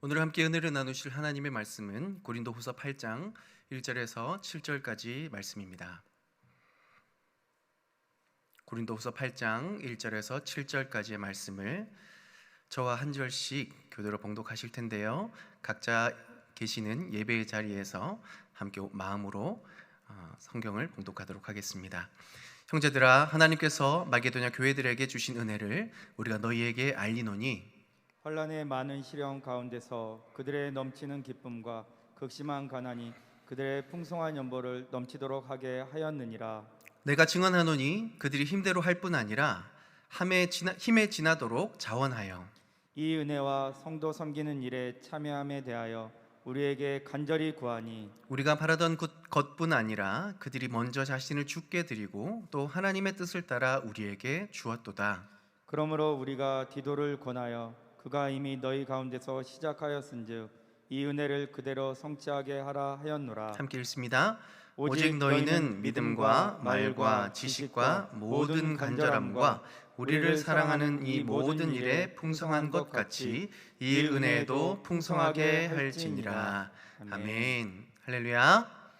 오늘 함께 은혜를 나누실 하나님의 말씀은 고린도후서 8장 1절에서 7절까지 말씀입니다. 고린도후서 8장 1절에서 7절까지의 말씀을 저와 한 절씩 교대로 봉독하실 텐데요. 각자 계시는 예배의 자리에서 함께 마음으로 성경을 봉독하도록 하겠습니다. 형제들아, 하나님께서 마게도냐 교회들에게 주신 은혜를 우리가 너희에게 알리노니 환난의 많은 시련 가운데서 그들의 넘치는 기쁨과 극심한 가난이 그들의 풍성한 연보를 넘치도록 하게 하였느니라. 내가 증언하노니 그들이 힘대로 할 뿐 아니라 힘에 지나도록 자원하여 이 은혜와 성도 섬기는 일에 참여함에 대하여 우리에게 간절히 구하니 우리가 바라던 것뿐 아니라 그들이 먼저 자신을 주께 드리고 또 하나님의 뜻을 따라 우리에게 주었도다. 그러므로 우리가 디도를 권하여 그가 이미 너희 가운데서 시작하였은즉 이 은혜를 그대로 성취하게 하라 하였노라. 함께 읽습니다. 오직 너희는 믿음과 말과 지식과 모든 간절함과 우리를 사랑하는 이 모든 일에 풍성한 것 같이 이 은혜도 풍성하게 할지니라. 아멘. 할렐루야.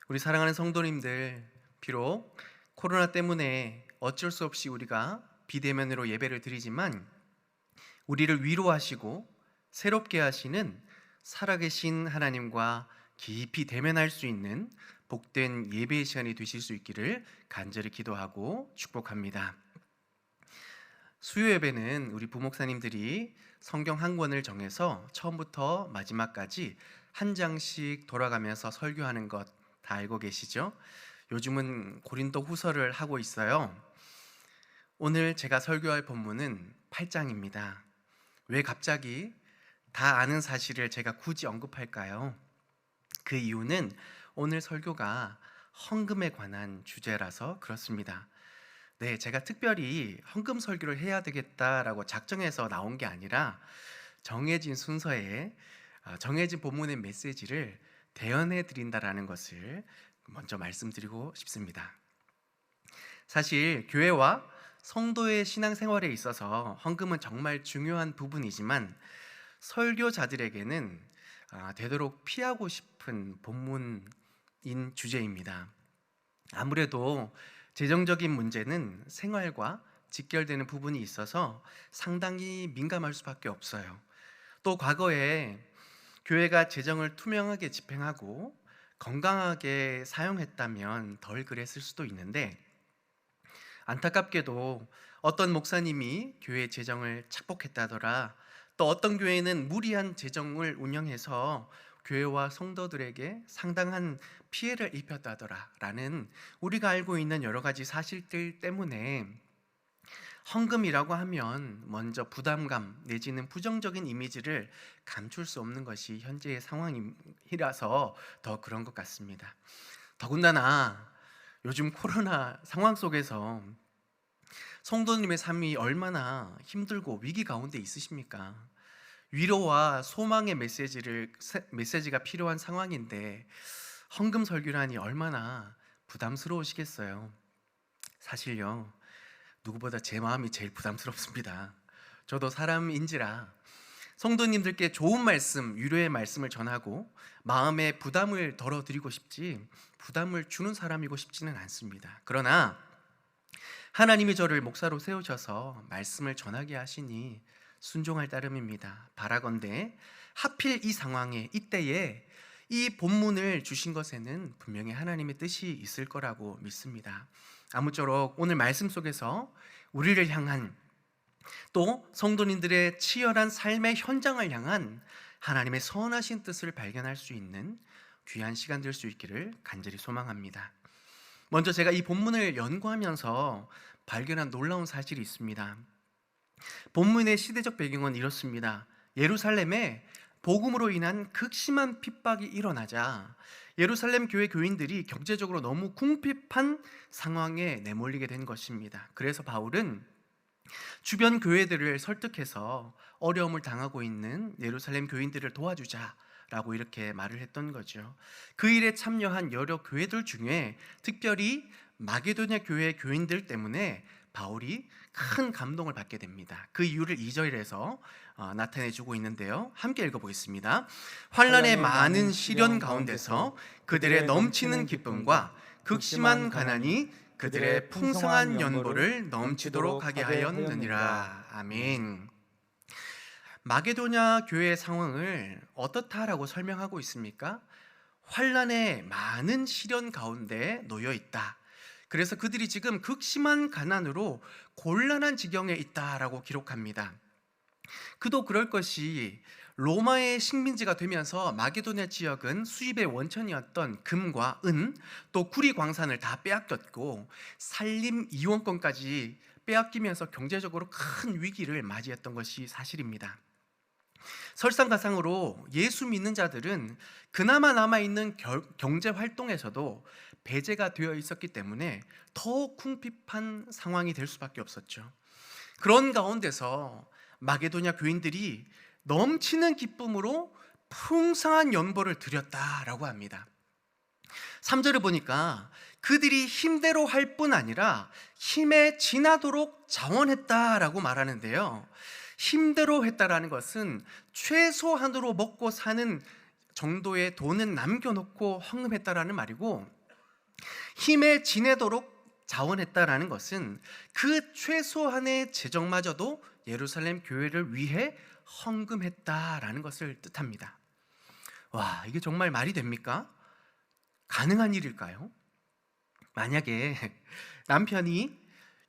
우리 사랑하는 성도님들, 비록 코로나 때문에 어쩔 수 없이 우리가 비대면으로 예배를 드리지만 우리를 위로하시고 새롭게 하시는 살아계신 하나님과 깊이 대면할 수 있는 복된 예배의 시간이 되실 수 있기를 간절히 기도하고 축복합니다. 수요 예배는 우리 부목사님들이 성경 한 권을 정해서 처음부터 마지막까지 한 장씩 돌아가면서 설교하는 것 다 알고 계시죠? 요즘은 고린도 후서를 하고 있어요. 오늘 제가 설교할 본문은 8장입니다. 왜 갑자기 다 아는 사실을 제가 굳이 언급할까요? 그 이유는 오늘 설교가 헌금에 관한 주제라서 그렇습니다. 네, 제가 특별히 헌금 설교를 해야 되겠다라고 작정해서 나온 게 아니라 정해진 순서에 정해진 본문의 메시지를 대언해 드린다라는 것을 먼저 말씀드리고 싶습니다. 사실 교회와 성도의 신앙생활에 있어서 헌금은 정말 중요한 부분이지만 설교자들에게는 되도록 피하고 싶은 본문인 주제입니다. 아무래도 재정적인 문제는 생활과 직결되는 부분이 있어서 상당히 민감할 수밖에 없어요. 또 과거에 교회가 재정을 투명하게 집행하고 건강하게 사용했다면 덜 그랬을 수도 있는데 안타깝게도 어떤 목사님이 교회 재정을 착복했다더라, 또 어떤 교회는 무리한 재정을 운영해서 교회와 성도들에게 상당한 피해를 입혔다더라 라는 우리가 알고 있는 여러 가지 사실들 때문에 헌금이라고 하면 먼저 부담감 내지는 부정적인 이미지를 감출 수 없는 것이 현재의 상황이라서 더 그런 것 같습니다. 더군다나 요즘 코로나 상황 속에서 성도님의 삶이 얼마나 힘들고 위기 가운데 있으십니까? 위로와 소망의 메시지가 필요한 상황인데 헌금 설교라니 얼마나 부담스러우시겠어요. 사실요, 누구보다 제 마음이 제일 부담스럽습니다. 저도 사람인지라 성도님들께 좋은 말씀, 위로의 말씀을 전하고 마음의 부담을 덜어드리고 싶지 부담을 주는 사람이고 싶지는 않습니다. 그러나 하나님이 저를 목사로 세우셔서 말씀을 전하게 하시니 순종할 따름입니다. 바라건대 하필 이 상황에 이때에 이 본문을 주신 것에는 분명히 하나님의 뜻이 있을 거라고 믿습니다. 아무쪼록 오늘 말씀 속에서 우리를 향한 또 성도님들의 치열한 삶의 현장을 향한 하나님의 선하신 뜻을 발견할 수 있는 귀한 시간 될 수 있기를 간절히 소망합니다. 먼저 제가 이 본문을 연구하면서 발견한 놀라운 사실이 있습니다. 본문의 시대적 배경은 이렇습니다. 예루살렘에 복음으로 인한 극심한 핍박이 일어나자 예루살렘 교회 교인들이 경제적으로 너무 궁핍한 상황에 내몰리게 된 것입니다. 그래서 바울은 주변 교회들을 설득해서 어려움을 당하고 있는 예루살렘 교인들을 도와주자라고 이렇게 말을 했던 거죠. 그 일에 참여한 여러 교회들 중에 특별히 마게도냐 교회 교인들 때문에 바울이 큰 감동을 받게 됩니다. 그 이유를 2절에서 나타내주고 있는데요. 함께 읽어보겠습니다. 환난의 많은 시련 가운데서 그들의 넘치는 기쁨과 극심한 가난이 그들의 풍성한 연보를 넘치도록 하게 하였느니라. 아멘. 마게도냐 교회의 상황을 어떻다라고 설명하고 있습니까? 환난의 많은 시련 가운데 놓여 있다. 그래서 그들이 지금 극심한 가난으로 곤란한 지경에 있다라고 기록합니다. 그도 그럴 것이 로마의 식민지가 되면서 마게도냐 지역은 수입의 원천이었던 금과 은, 또 구리 광산을 다 빼앗겼고 산림 이원권까지 빼앗기면서 경제적으로 큰 위기를 맞이했던 것이 사실입니다. 설상가상으로 예수 믿는 자들은 그나마 남아있는 경제 활동에서도 배제가 되어 있었기 때문에 더 궁핍한 상황이 될 수밖에 없었죠. 그런 가운데서 마게도냐 교인들이 넘치는 기쁨으로 풍성한 연보를 드렸다라고 합니다. 3절을 보니까 그들이 힘대로 할 뿐 아니라 힘에 지나도록 자원했다라고 말하는데요. 힘대로 했다라는 것은 최소한으로 먹고 사는 정도의 돈은 남겨놓고 헌금했다라는 말이고, 힘에 지내도록 자원했다라는 것은 그 최소한의 재정마저도 예루살렘 교회를 위해 헌금했다라는 것을 뜻합니다. 와, 이게 정말 말이 됩니까? 가능한 일일까요? 만약에 남편이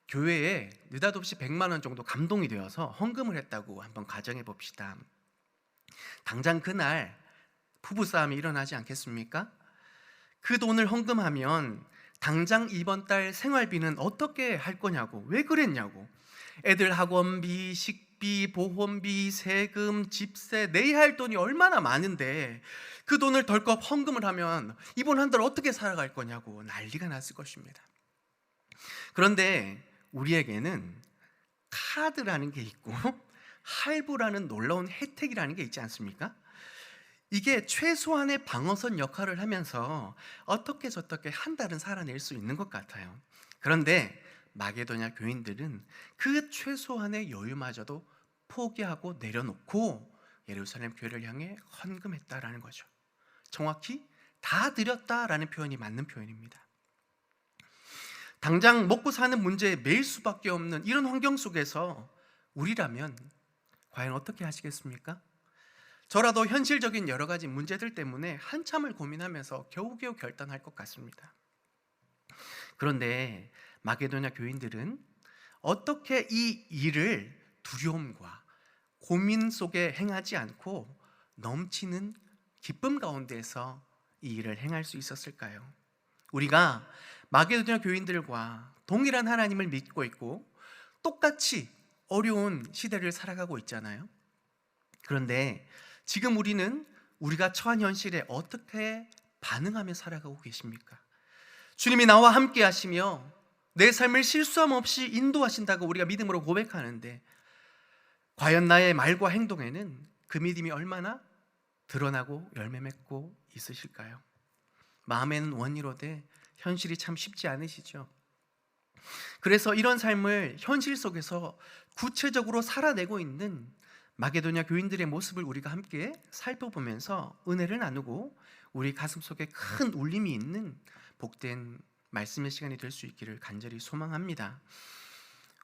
교회에 느닷없이 100만 원 정도 감동이 되어서 헌금을 했다고 한번 가정해 봅시다. 당장 그날 부부싸움이 일어나지 않겠습니까? 그 돈을 헌금하면 당장 이번 달 생활비는 어떻게 할 거냐고, 왜 그랬냐고, 애들 학원비, 식비, 보험비, 세금, 집세 내야 할 돈이 얼마나 많은데 그 돈을 덜컥 헌금을 하면 이번 한 달 어떻게 살아갈 거냐고 난리가 났을 것입니다. 그런데 우리에게는 카드라는 게 있고 할부라는 놀라운 혜택이라는 게 있지 않습니까? 이게 최소한의 방어선 역할을 하면서 어떻게 저떻게 한 달은 살아낼 수 있는 것 같아요. 그런데 마게도냐 교인들은 그 최소한의 여유마저도 포기하고 내려놓고 예루살렘 교회를 향해 헌금했다라는 거죠. 정확히 다 드렸다라는 표현이 맞는 표현입니다. 당장 먹고 사는 문제에 매일 수밖에 없는 이런 환경 속에서 우리라면 과연 어떻게 하시겠습니까? 저라도 현실적인 여러 가지 문제들 때문에 한참을 고민하면서 겨우겨우 결단할 것 같습니다. 그런데 마게도냐 교인들은 어떻게 이 일을 두려움과 고민 속에 행하지 않고 넘치는 기쁨 가운데서 이 일을 행할 수 있었을까요? 우리가 마게도냐 교인들과 동일한 하나님을 믿고 있고 똑같이 어려운 시대를 살아가고 있잖아요. 그런데 지금 우리는 우리가 처한 현실에 어떻게 반응하며 살아가고 계십니까? 주님이 나와 함께 하시며 내 삶을 실수함 없이 인도하신다고 우리가 믿음으로 고백하는데 과연 나의 말과 행동에는 그 믿음이 얼마나 드러나고 열매 맺고 있으실까요? 마음에는 원이로되 현실이 참 쉽지 않으시죠? 그래서 이런 삶을 현실 속에서 구체적으로 살아내고 있는 마게도냐 교인들의 모습을 우리가 함께 살펴보면서 은혜를 나누고 우리 가슴속에 큰 울림이 있는 복된 말씀의 시간이 될 수 있기를 간절히 소망합니다.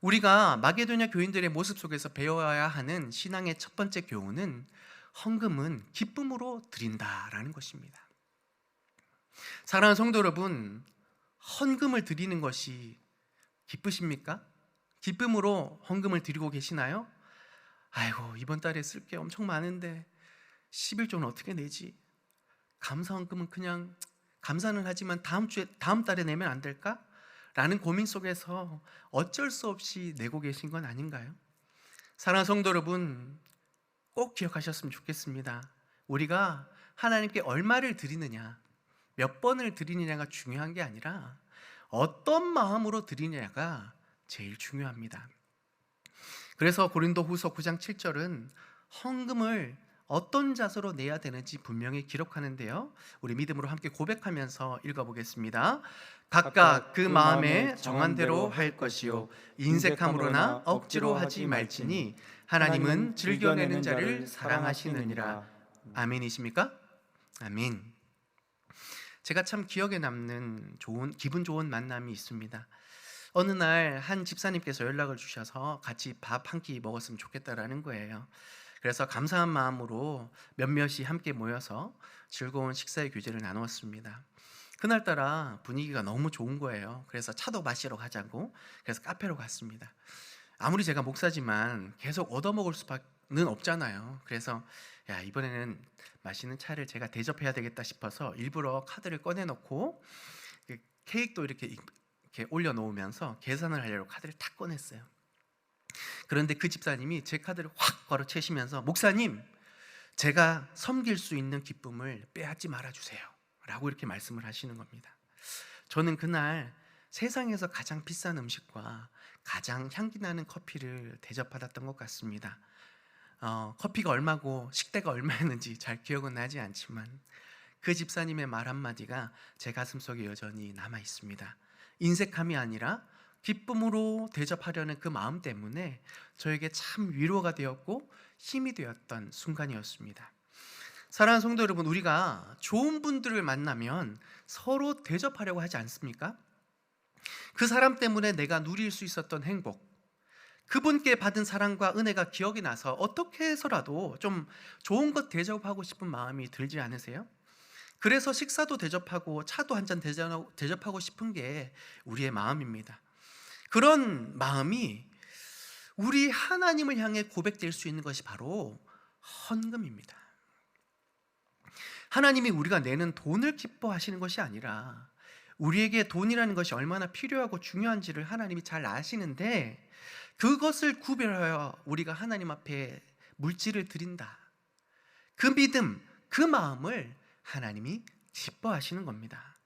우리가 마게도냐 교인들의 모습 속에서 배워야 하는 신앙의 첫 번째 교훈은 헌금은 기쁨으로 드린다라는 것입니다. 사랑하는 성도 여러분, 헌금을 드리는 것이 기쁘십니까? 기쁨으로 헌금을 드리고 계시나요? 아이고, 이번 달에 쓸 게 엄청 많은데 11조는 어떻게 내지? 감사 헌금은 그냥 감사는 하지만 다음 달에 내면 안 될까? 라는 고민 속에서 어쩔 수 없이 내고 계신 건 아닌가요? 사랑하는 성도 여러분, 꼭 기억하셨으면 좋겠습니다. 우리가 하나님께 얼마를 드리느냐, 몇 번을 드리느냐가 중요한 게 아니라 어떤 마음으로 드리느냐가 제일 중요합니다. 그래서 고린도후서 9장 7절은 헌금을 어떤 자세로 내야 되는지 분명히 기록하는데요. 우리 믿음으로 함께 고백하면서 읽어보겠습니다. 각각 그 마음에 정한 대로 할 것이요 인색함으로나 억지로 하지 말지니 하나님은 즐겨내는 자를 사랑하시느니라. 아멘이십니까? 아멘. 제가 참 기억에 남는 기분 좋은 만남이 있습니다. 어느 날 한 집사님께서 연락을 주셔서 같이 밥 한 끼 먹었으면 좋겠다라는 거예요. 그래서 감사한 마음으로 몇몇이 함께 모여서 즐거운 식사의 교제를 나누었습니다. 그날따라 분위기가 너무 좋은 거예요. 그래서 차도 마시러 가자고, 그래서 카페로 갔습니다. 아무리 제가 목사지만 계속 얻어먹을 수밖에 없잖아요. 그래서 이번에는 마시는 차를 제가 대접해야 되겠다 싶어서 일부러 카드를 꺼내놓고 케이크도 이렇게 올려놓으면서 계산을 하려고 카드를 탁 꺼냈어요. 그런데 그 집사님이 제 카드를 확 걸어채시면서, 목사님, 제가 섬길 수 있는 기쁨을 빼앗지 말아주세요 라고 이렇게 말씀을 하시는 겁니다. 저는 그날 세상에서 가장 비싼 음식과 가장 향기 나는 커피를 대접받았던 것 같습니다. 커피가 얼마고 식대가 얼마였는지 잘 기억은 나지 않지만 그 집사님의 말 한마디가 제 가슴속에 여전히 남아 있습니다. 인색함이 아니라 기쁨으로 대접하려는 그 마음 때문에 저에게 참 위로가 되었고 힘이 되었던 순간이었습니다. 사랑하는 성도 여러분, 우리가 좋은 분들을 만나면 서로 대접하려고 하지 않습니까? 그 사람 때문에 내가 누릴 수 있었던 행복, 그분께 받은 사랑과 은혜가 기억이 나서 어떻게 해서라도 좀 좋은 것 대접하고 싶은 마음이 들지 않으세요? 그래서 식사도 대접하고 차도 한 잔 대접하고 싶은 게 우리의 마음입니다. 그런 마음이 우리 하나님을 향해 고백될 수 있는 것이 바로 헌금입니다. 하나님이 우리가 내는 돈을 기뻐하시는 것이 아니라 우리에게 돈이라는 것이 얼마나 필요하고 중요한지를 하나님이 잘 아시는데, 그것을 구별하여 우리가 하나님 앞에 물질을 드린다, 그 믿음, 그 마음을 하나님이 기뻐하시는 겁니다.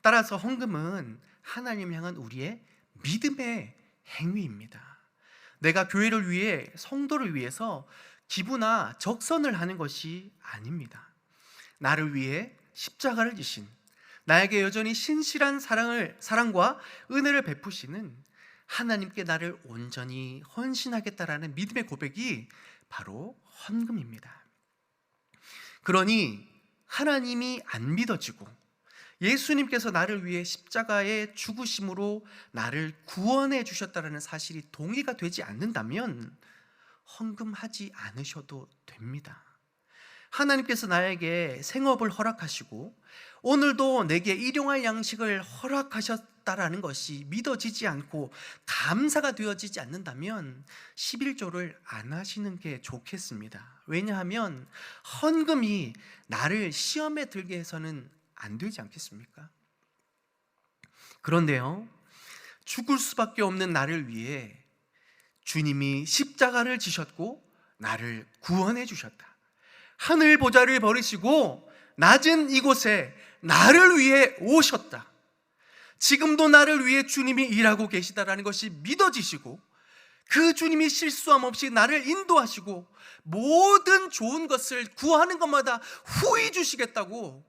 따라서 헌금은 하나님 향한 우리의 믿음의 행위입니다. 내가 교회를 위해, 성도를 위해서 기부나 적선을 하는 것이 아닙니다. 나를 위해 십자가를 지신, 나에게 여전히 신실한 사랑과 은혜를 베푸시는 하나님께 나를 온전히 헌신하겠다라는 믿음의 고백이 바로 헌금입니다. 그러니 하나님이 안 믿어지고 예수님께서 나를 위해 십자가의 죽으심으로 나를 구원해 주셨다는 사실이 동의가 되지 않는다면 헌금하지 않으셔도 됩니다. 하나님께서 나에게 생업을 허락하시고 오늘도 내게 일용할 양식을 허락하셨다라는 것이 믿어지지 않고 감사가 되어지지 않는다면 11조를 안 하시는 게 좋겠습니다. 왜냐하면 헌금이 나를 시험에 들게 해서는 안 되지 않겠습니까? 그런데요, 죽을 수밖에 없는 나를 위해 주님이 십자가를 지셨고 나를 구원해 주셨다. 하늘 보좌를 버리시고 낮은 이곳에 나를 위해 오셨다. 지금도 나를 위해 주님이 일하고 계시다라는 것이 믿어지시고, 그 주님이 실수함 없이 나를 인도하시고 모든 좋은 것을 구하는 것마다 후히 주시겠다고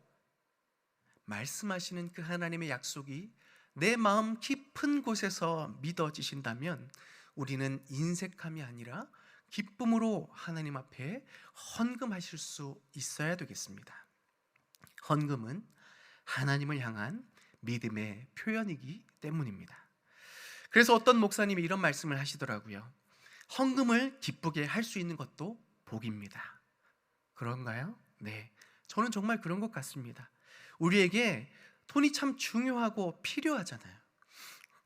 말씀하시는 그 하나님의 약속이 내 마음 깊은 곳에서 믿어지신다면 우리는 인색함이 아니라 기쁨으로 하나님 앞에 헌금하실 수 있어야 되겠습니다. 헌금은 하나님을 향한 믿음의 표현이기 때문입니다. 그래서 어떤 목사님이 이런 말씀을 하시더라고요. 헌금을 기쁘게 할 수 있는 것도 복입니다. 그런가요? 네, 저는 정말 그런 것 같습니다. 우리에게 돈이 참 중요하고 필요하잖아요.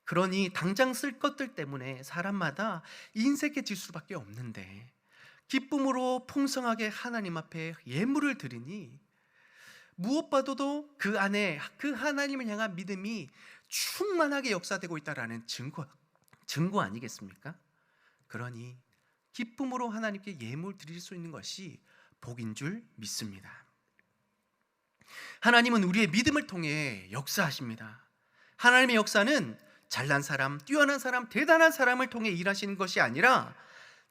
그러니 당장 쓸 것들 때문에 사람마다 인색해질 수밖에 없는데, 기쁨으로 풍성하게 하나님 앞에 예물을 드리니 무엇보다도 그 안에 그 하나님을 향한 믿음이 충만하게 역사되고 있다라는 증거 아니겠습니까? 그러니 기쁨으로 하나님께 예물 드릴 수 있는 것이 복인 줄 믿습니다. 하나님은 우리의 믿음을 통해 역사하십니다. 하나님의 역사는 잘난 사람, 뛰어난 사람, 대단한 사람을 통해 일하시는 것이 아니라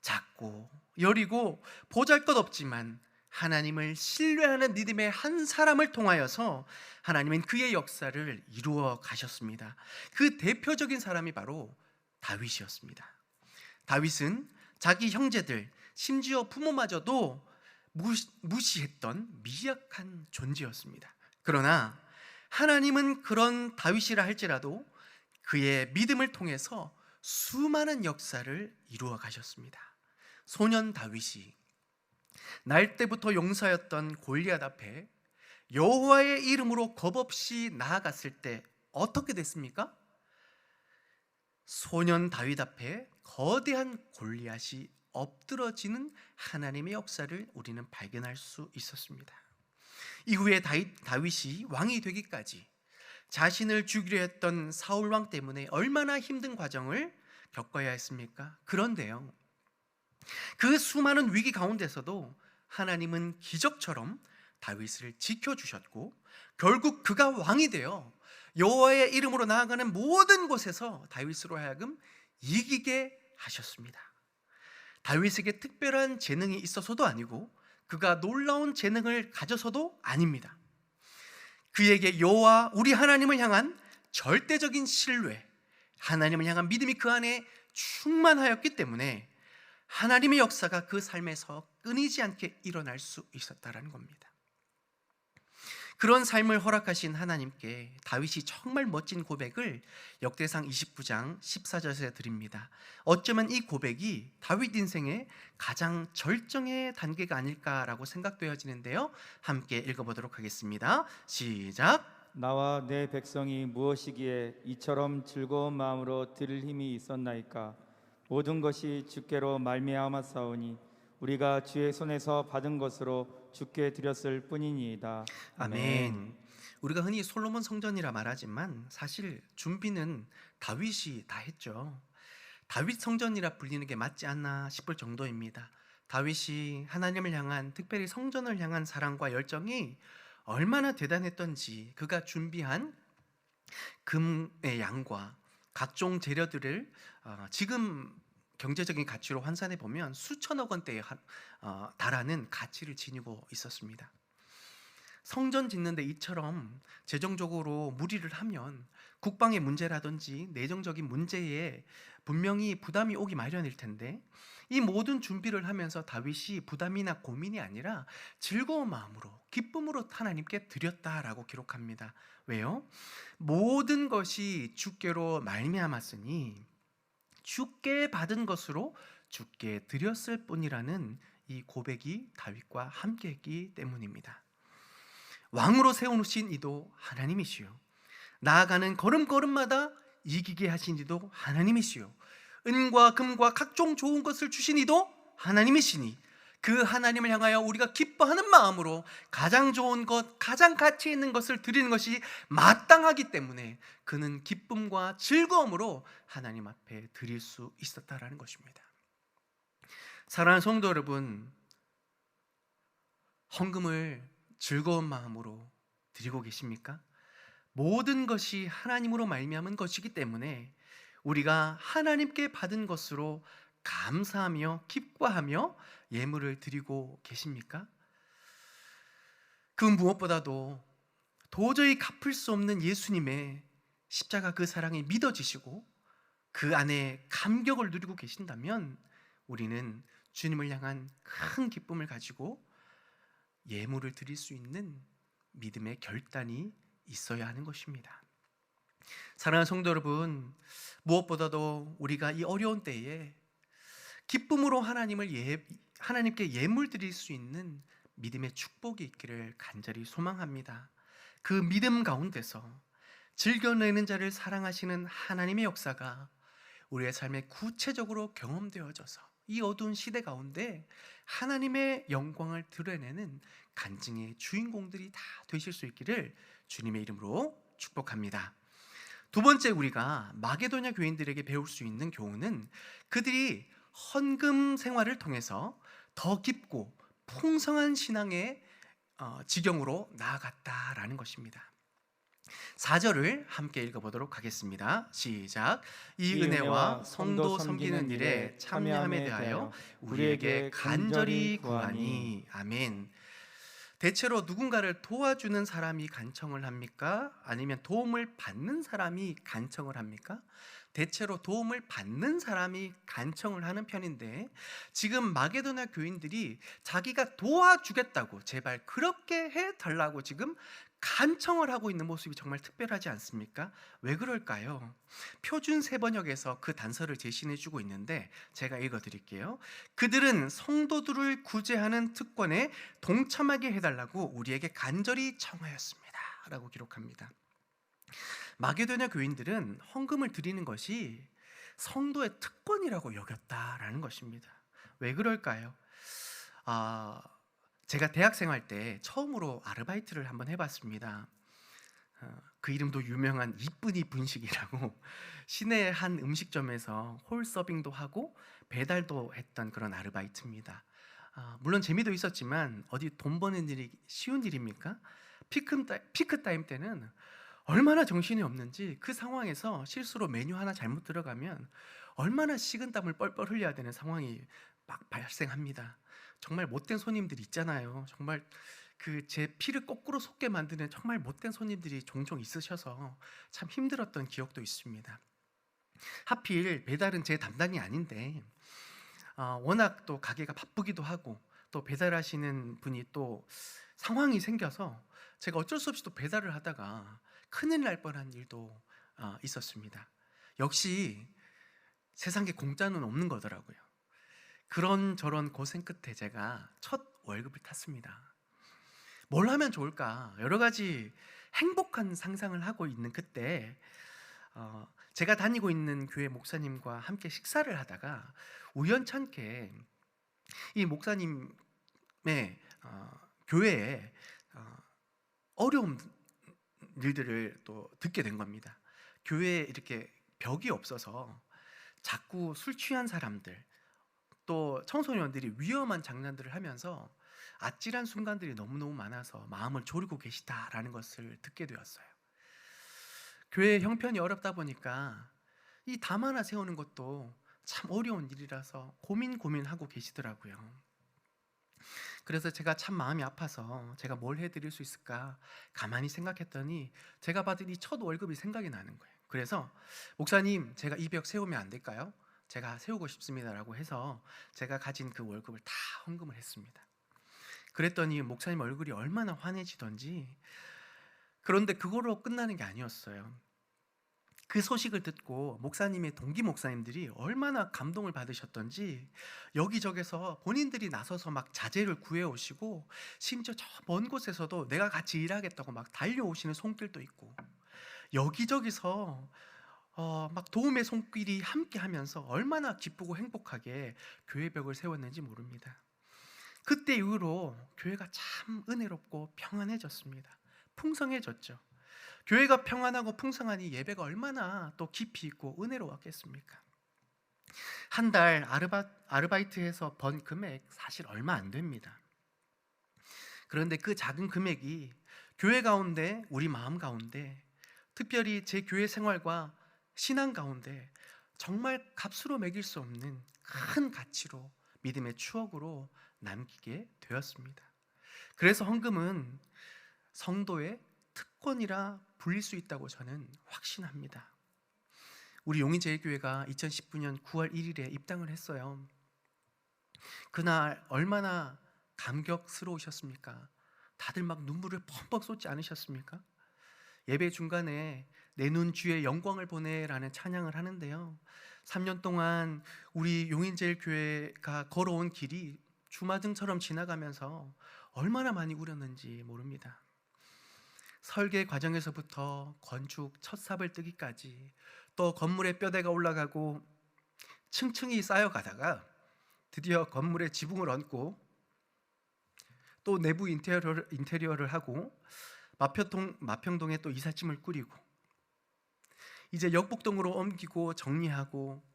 작고 여리고 보잘것없지만 하나님을 신뢰하는 믿음의 한 사람을 통하여서 하나님은 그의 역사를 이루어 가셨습니다. 그 대표적인 사람이 바로 다윗이었습니다. 다윗은 자기 형제들, 심지어 부모마저도 무시했던 미약한 존재였습니다. 그러나 하나님은 그런 다윗이라 할지라도 그의 믿음을 통해서 수많은 역사를 이루어 가셨습니다. 소년 다윗이 날 때부터 용사였던 골리앗 앞에 여호와의 이름으로 겁없이 나아갔을 때 어떻게 됐습니까? 소년 다윗 앞에 거대한 골리앗이 엎드러지는 하나님의 역사를 우리는 발견할 수 있었습니다. 이후에 다윗이 왕이 되기까지 자신을 죽이려 했던 사울 왕 때문에 얼마나 힘든 과정을 겪어야 했습니까? 그런데요, 그 수많은 위기 가운데서도 하나님은 기적처럼 다윗을 지켜주셨고 결국 그가 왕이 되어 여호와의 이름으로 나아가는 모든 곳에서 다윗으로 하여금 이기게 하셨습니다. 다윗에게 특별한 재능이 있어서도 아니고 그가 놀라운 재능을 가져서도 아닙니다. 그에게 여호와 우리 하나님을 향한 절대적인 신뢰, 하나님을 향한 믿음이 그 안에 충만하였기 때문에 하나님의 역사가 그 삶에서 끊이지 않게 일어날 수 있었다는 겁니다. 그런 삶을 허락하신 하나님께 다윗이 정말 멋진 고백을 역대상 29장 14절에 드립니다. 어쩌면 이 고백이 다윗 인생의 가장 절정의 단계가 아닐까라고 생각되어지는데요, 함께 읽어보도록 하겠습니다. 시작. 나와 내 백성이 무엇이기에 이처럼 즐거운 마음으로 드릴 힘이 있었나이까. 모든 것이 주께로 말미암았사오니 우리가 주의 손에서 받은 것으로 주께 드렸을 뿐이니이다. 아멘. 우리가 흔히 솔로몬 성전이라 말하지만 사실 준비는 다윗이 다 했죠. 다윗 성전이라 불리는 게 맞지 않나 싶을 정도입니다. 다윗이 하나님을 향한, 특별히 성전을 향한 사랑과 열정이 얼마나 대단했던지 그가 준비한 금의 양과 각종 재료들을 지금 경제적인 가치로 환산해 보면 수천억 원대에 달하는 가치를 지니고 있었습니다. 성전 짓는데 이처럼 재정적으로 무리를 하면 국방의 문제라든지 내정적인 문제에 분명히 부담이 오기 마련일 텐데, 이 모든 준비를 하면서 다윗이 부담이나 고민이 아니라 즐거운 마음으로, 기쁨으로 하나님께 드렸다라고 기록합니다. 왜요? 모든 것이 주께로 말미암았으니 주께 받은 것으로 주께 드렸을 뿐이라는 이 고백이 다윗과 함께했기 때문입니다. 왕으로 세우신 이도 하나님이시요, 나아가는 걸음걸음마다 이기게 하신 이도 하나님이시요, 은과 금과 각종 좋은 것을 주신 이도 하나님이시니 그 하나님을 향하여 우리가 기뻐하는 마음으로 가장 좋은 것, 가장 가치 있는 것을 드리는 것이 마땅하기 때문에 그는 기쁨과 즐거움으로 하나님 앞에 드릴 수 있었다라는 것입니다. 사랑하는 성도 여러분, 헌금을 즐거운 마음으로 드리고 계십니까? 모든 것이 하나님으로 말미암은 것이기 때문에 우리가 하나님께 받은 것으로 감사하며 기뻐하며 예물을 드리고 계십니까? 그 무엇보다도 도저히 갚을 수 없는 예수님의 십자가 그 사랑이 믿어지시고 그 안에 감격을 누리고 계신다면 우리는 주님을 향한 큰 기쁨을 가지고 예물을 드릴 수 있는 믿음의 결단이 있어야 하는 것입니다. 사랑하는 성도 여러분, 무엇보다도 우리가 이 어려운 때에 기쁨으로 하나님께 예물 드릴 수 있는 믿음의 축복이 있기를 간절히 소망합니다. 그 믿음 가운데서 즐겨내는 자를 사랑하시는 하나님의 역사가 우리의 삶에 구체적으로 경험되어져서 이 어두운 시대 가운데 하나님의 영광을 드러내는 간증의 주인공들이 다 되실 수 있기를 주님의 이름으로 축복합니다. 두 번째, 우리가 마게도냐 교인들에게 배울 수 있는 교훈은 그들이 헌금 생활을 통해서 더 깊고 풍성한 신앙의 지경으로 나아갔다라는 것입니다. 4절을 함께 읽어보도록 하겠습니다. 시작. 이 은혜와 성도 섬기는 일에 참여함에 대하여 우리에게 간절히 구하니. 아멘. 대체로 누군가를 도와주는 사람이 간청을 합니까? 아니면 도움을 받는 사람이 간청을 합니까? 대체로 도움을 받는 사람이 간청을 하는 편인데, 지금 마게도나 교인들이 자기가 도와주겠다고 제발 그렇게 해달라고 지금 간청을 하고 있는 모습이 정말 특별하지 않습니까? 왜 그럴까요? 표준 세번역에서 그 단서를 제시해 주고 있는데 제가 읽어 드릴게요. 그들은 성도들을 구제하는 특권에 동참하게 해달라고 우리에게 간절히 청하였습니다 라고 기록합니다. 마게도냐 교인들은 헌금을 드리는 것이 성도의 특권이라고 여겼다라는 것입니다. 왜 그럴까요? 제가 대학생활 때 처음으로 아르바이트를 한번 해봤습니다. 그 이름도 유명한 이쁜이 분식이라고 시내 한 음식점에서 홀 서빙도 하고 배달도 했던 그런 아르바이트입니다. 물론 재미도 있었지만 어디 돈 버는 일이 쉬운 일입니까? 피크 타임 때는 얼마나 정신이 없는지, 그 상황에서 실수로 메뉴 하나 잘못 들어가면 얼마나 식은땀을 뻘뻘 흘려야 되는 상황이 막 발생합니다. 정말 못된 손님들 있잖아요. 정말 그 제 피를 거꾸로 솟게 만드는 정말 못된 손님들이 종종 있으셔서 참 힘들었던 기억도 있습니다. 하필 배달은 제 담당이 아닌데 워낙 또 가게가 바쁘기도 하고 또 배달하시는 분이 또 상황이 생겨서 제가 어쩔 수 없이 또 배달을 하다가 큰일 날 뻔한 일도 있었습니다. 역시 세상에 공짜는 없는 거더라고요. 그런저런 고생 끝에 제가 첫 월급을 탔습니다. 뭘 하면 좋을까? 여러 가지 행복한 상상을 하고 있는 그때 제가 다니고 있는 교회 목사님과 함께 식사를 하다가 우연찮게 이 목사님의 교회에 어려운 일들을 또 듣게 된 겁니다. 교회에 이렇게 벽이 없어서 자꾸 술 취한 사람들, 또 청소년들이 위험한 장난들을 하면서 아찔한 순간들이 너무너무 많아서 마음을 졸이고 계시다라는 것을 듣게 되었어요. 교회 형편이 어렵다 보니까 이 담 하나 세우는 것도 참 어려운 일이라서 고민하고 계시더라고요. 그래서 제가 참 마음이 아파서 제가 뭘 해드릴 수 있을까 가만히 생각했더니 제가 받은 이 첫 월급이 생각이 나는 거예요. 그래서 목사님, 제가 이 벽 세우면 안 될까요? 제가 세우고 싶습니다라고 해서 제가 가진 그 월급을 다 헌금을 했습니다. 그랬더니 목사님 얼굴이 얼마나 환해지던지. 그런데 그거로 끝나는 게 아니었어요. 그 소식을 듣고 목사님의 동기 목사님들이 얼마나 감동을 받으셨던지 여기저기서 본인들이 나서서 막 자재를 구해오시고, 심지어 저 먼 곳에서도 내가 같이 일하겠다고 막 달려오시는 손길도 있고, 여기저기서 막 도움의 손길이 함께 하면서 얼마나 기쁘고 행복하게 교회 벽을 세웠는지 모릅니다. 그때 이후로 교회가 참 은혜롭고 평안해졌습니다. 풍성해졌죠. 교회가 평안하고 풍성하니 예배가 얼마나 또 깊이 있고 은혜로웠겠습니까? 한 달 아르바이트해서 번 금액 사실 얼마 안 됩니다. 그런데 그 작은 금액이 교회 가운데, 우리 마음 가운데, 특별히 제 교회 생활과 신앙 가운데 정말 값으로 매길 수 없는 큰 가치로, 믿음의 추억으로 남기게 되었습니다. 그래서 헌금은 성도의 특권이라 불릴 수 있다고 저는 확신합니다. 우리 용인제일교회가 2019년 9월 1일에 입당을 했어요. 그날 얼마나 감격스러우셨습니까? 다들 막 눈물을 펑펑 쏟지 않으셨습니까? 예배 중간에 내 눈 주의 영광을 보내라는 찬양을 하는데요, 3년 동안 우리 용인제일교회가 걸어온 길이 주마등처럼 지나가면서 얼마나 많이 울었는지 모릅니다. 설계 과정에서부터 건축 첫 삽을 뜨기까지, 또 건물의 뼈대가 올라가고 층층이 쌓여가다가 드디어 건물의 지붕을 얹고 또 내부 인테리어를 하고 마평동에 또 이삿짐을 꾸리고 이제 역북동으로 옮기고 정리하고,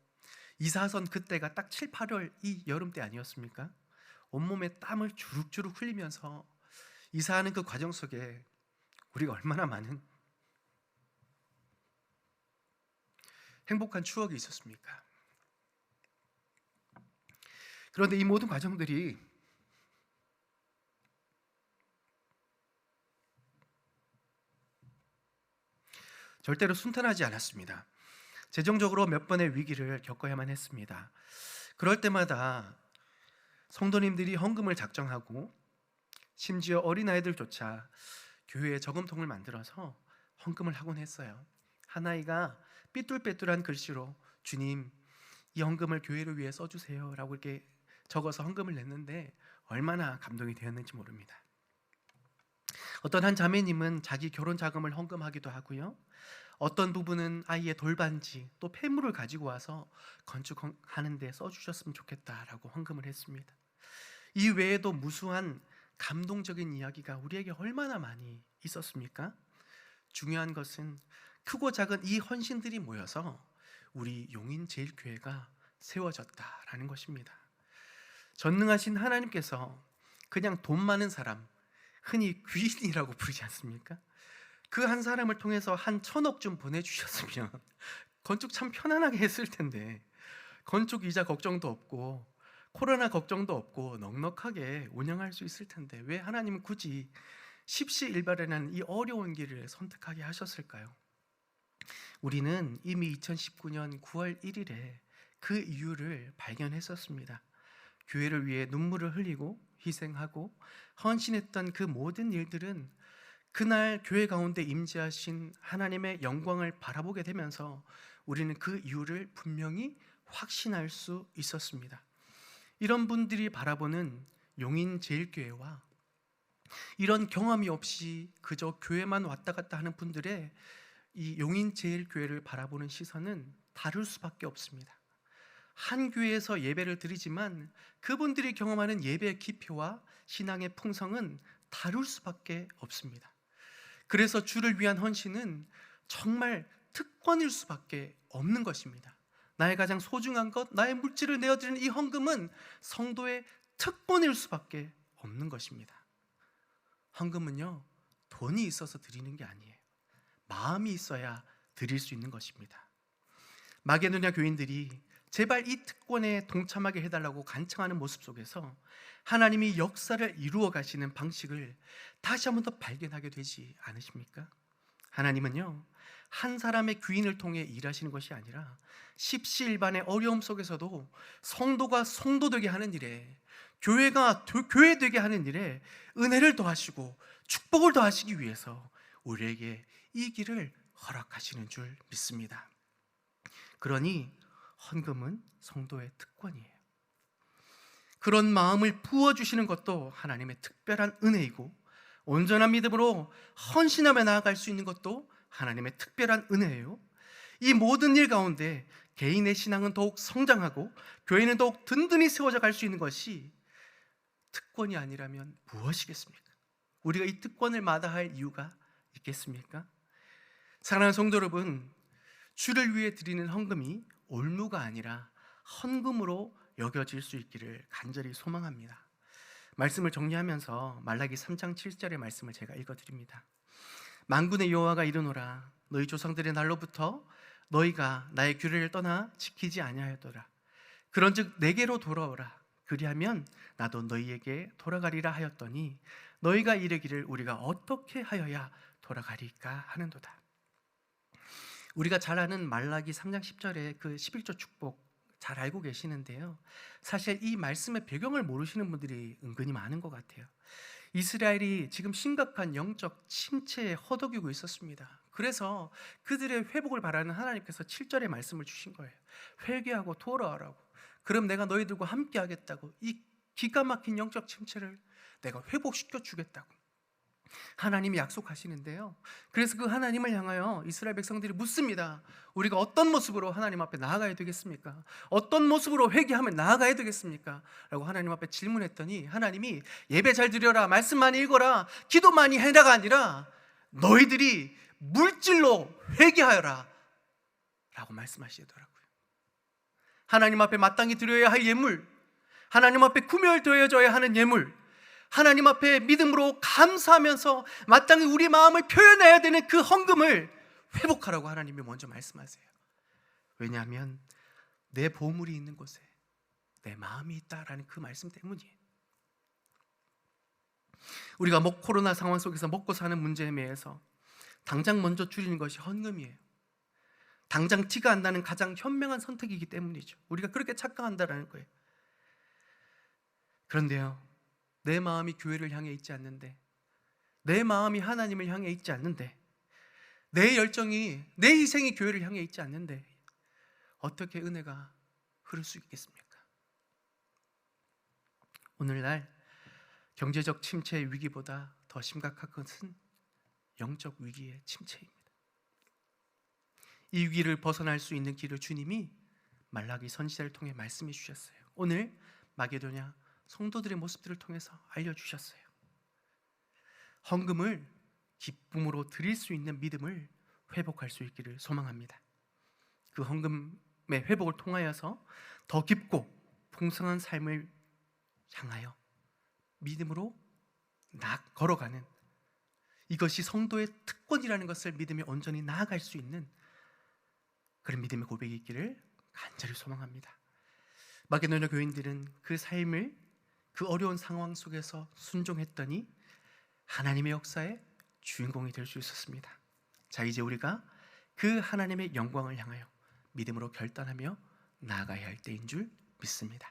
이사선 그때가 딱 7, 8월 이 여름 때 아니었습니까? 온몸에 땀을 주룩주룩 흘리면서 이사하는 그 과정 속에 우리가 얼마나 많은 행복한 추억이 있었습니까? 그런데 이 모든 과정들이 절대로 순탄하지 않았습니다. 재정적으로 몇 번의 위기를 겪어야만 했습니다. 그럴 때마다 성도님들이 헌금을 작정하고 심지어 어린아이들조차 교회에 저금통을 만들어서 헌금을 하곤 했어요. 한 아이가 삐뚤빼뚤한 글씨로 주님 이 헌금을 교회를 위해 써주세요 라고 이렇게 적어서 헌금을 냈는데 얼마나 감동이 되었는지 모릅니다. 어떤 한 자매님은 자기 결혼 자금을 헌금하기도 하고요, 어떤 부분은 아이의 돌반지 또 폐물을 가지고 와서 건축하는 데 써주셨으면 좋겠다라고 헌금을 했습니다. 이 외에도 무수한 감동적인 이야기가 우리에게 얼마나 많이 있었습니까? 중요한 것은 크고 작은 이 헌신들이 모여서 우리 용인제일교회가 세워졌다라는 것입니다. 전능하신 하나님께서 그냥 돈 많은 사람, 흔히 귀인이라고 부르지 않습니까? 그 한 사람을 통해서 한 1,000억 좀 보내주셨으면 건축 참 편안하게 했을 텐데, 건축 이자 걱정도 없고 코로나 걱정도 없고 넉넉하게 운영할 수 있을 텐데 왜 하나님은 굳이 십시일반이라는 이 어려운 길을 선택하게 하셨을까요? 우리는 이미 2019년 9월 1일에 그 이유를 발견했었습니다. 교회를 위해 눈물을 흘리고 희생하고 헌신했던 그 모든 일들은 그날 교회 가운데 임재하신 하나님의 영광을 바라보게 되면서 우리는 그 이유를 분명히 확신할 수 있었습니다. 이런 분들이 바라보는 용인제일교회와 이런 경험이 없이 그저 교회만 왔다 갔다 하는 분들의 이 용인제일교회를 바라보는 시선은 다를 수밖에 없습니다. 한 교회에서 예배를 드리지만 그분들이 경험하는 예배의 깊이와 신앙의 풍성은 다를 수밖에 없습니다. 그래서 주를 위한 헌신은 정말 특권일 수밖에 없는 것입니다. 나의 가장 소중한 것, 나의 물질을 내어드리는 이 헌금은 성도의 특권일 수밖에 없는 것입니다. 헌금은요, 돈이 있어서 드리는 게 아니에요. 마음이 있어야 드릴 수 있는 것입니다. 마게도냐 교인들이 제발 이 특권에 동참하게 해달라고 간청하는 모습 속에서 하나님이 역사를 이루어 가시는 방식을 다시 한번 더 발견하게 되지 않으십니까? 하나님은요, 한 사람의 귀인을 통해 일하시는 것이 아니라 십시일반의 어려움 속에서도 성도가 성도 되게 하는 일에, 교회가 교회 되게 하는 일에 은혜를 더하시고 축복을 더하시기 위해서 우리에게 이 길을 허락하시는 줄 믿습니다. 그러니 헌금은 성도의 특권이에요. 그런 마음을 부어주시는 것도 하나님의 특별한 은혜이고, 온전한 믿음으로 헌신하며 나아갈 수 있는 것도 하나님의 특별한 은혜예요. 이 모든 일 가운데 개인의 신앙은 더욱 성장하고 교회는 더욱 든든히 세워져 갈 수 있는 것이 특권이 아니라면 무엇이겠습니까? 우리가 이 특권을 마다할 이유가 있겠습니까? 사랑하는 성도 여러분, 주를 위해 드리는 헌금이 올무가 아니라 헌금으로 여겨질 수 있기를 간절히 소망합니다. 말씀을 정리하면서 말라기 3장 7절의 말씀을 제가 읽어드립니다. 만군의 여호와가 이르노라, 너희 조상들의 날로부터 너희가 나의 규례를 떠나 지키지 아니하였더라. 그런즉 내게로 돌아오라. 그리하면 나도 너희에게 돌아가리라 하였더니 너희가 이르기를 우리가 어떻게 하여야 돌아가리까 하는도다. 우리가 잘 아는 말라기 3장 10절의 그 11조 축복 잘 알고 계시는데요, 사실 이 말씀의 배경을 모르시는 분들이 은근히 많은 것 같아요. 이스라엘이 지금 심각한 영적 침체에 허덕이고 있었습니다. 그래서 그들의 회복을 바라는 하나님께서 7절의 말씀을 주신 거예요. 회개하고 돌아오라고. 그럼 내가 너희들과 함께 하겠다고. 이 기가 막힌 영적 침체를 내가 회복시켜 주겠다고 하나님이 약속하시는데요, 그래서 그 하나님을 향하여 이스라엘 백성들이 묻습니다. 우리가 어떤 모습으로 하나님 앞에 나아가야 되겠습니까? 어떤 모습으로 회개하며 나아가야 되겠습니까? 라고 하나님 앞에 질문했더니 하나님이 예배 잘 드려라, 말씀 많이 읽어라, 기도 많이 해라가 아니라 너희들이 물질로 회개하여라 라고 말씀하시더라고요. 하나님 앞에 마땅히 드려야 할 예물, 하나님 앞에 구별되어져야 하는 예물, 하나님 앞에 믿음으로 감사하면서 마땅히 우리 마음을 표현해야 되는 그 헌금을 회복하라고 하나님이 먼저 말씀하세요. 왜냐하면 내 보물이 있는 곳에 내 마음이 있다라는 그 말씀 때문이에요. 우리가 코로나 상황 속에서 먹고 사는 문제에 매여서 당장 먼저 줄이는 것이 헌금이에요. 당장 티가 안 나는 가장 현명한 선택이기 때문이죠. 우리가 그렇게 착각한다라는 거예요. 그런데요, 내 마음이 교회를 향해 있지 않는데, 내 마음이 하나님을 향해 있지 않는데, 내 열정이, 내 희생이 교회를 향해 있지 않는데 어떻게 은혜가 흐를 수 있겠습니까? 오늘날 경제적 침체의 위기보다 더 심각한 것은 영적 위기의 침체입니다. 이 위기를 벗어날 수 있는 길을 주님이 말라기 선지자를 통해 말씀해 주셨어요. 오늘 마게도냐 성도들의 모습들을 통해서 알려주셨어요. 헌금을 기쁨으로 드릴 수 있는 믿음을 회복할 수 있기를 소망합니다. 그 헌금의 회복을 통하여서 더 깊고 풍성한 삶을 향하여 믿음으로 걸어가는, 이것이 성도의 특권이라는 것을 믿음이 온전히 나아갈 수 있는 그런 믿음의 고백이 있기를 간절히 소망합니다. 마게도냐 교인들은 그 삶을, 그 어려운 상황 속에서 순종했더니 하나님의 역사의 주인공이 될 수 있었습니다. 자, 이제 우리가 그 하나님의 영광을 향하여 믿음으로 결단하며 나아가야 할 때인 줄 믿습니다.